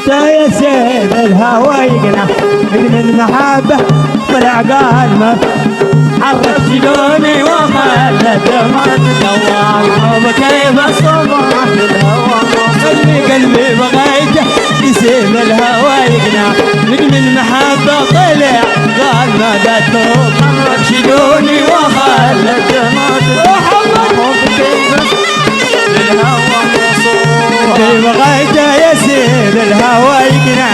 بغيته يسيب الهوى يقنع من المحبة طلع قال ما حرك شلوني وخلت ما تدوام وكيف الصبح في الهوى قلبي بغيته يسيب الهوى يقنع من المحبة طلع قال ما تدوم حرك شلوني وخلت ما تدوام كيف بغيته يسيب الهوى يقنع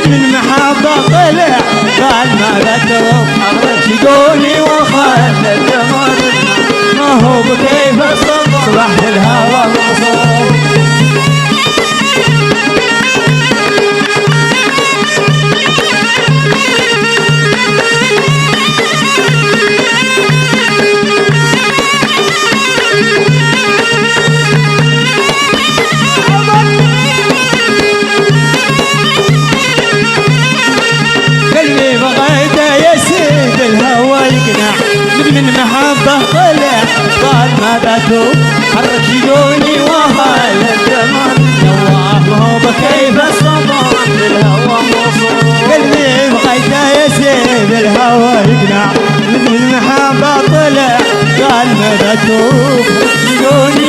من المحبة طلع قال ما بدهم حرك شقوني وخلت ما هو بكيف صبح الهوى مصور من محبة طلع قال ما بتوب حرك شجوني وخلت ما نواه هو بكيف الصبر بالهوى مصور قلبي بغيته يسيب الهوى يقنع من المحبة طلع قال ما بتوب حرك شجوني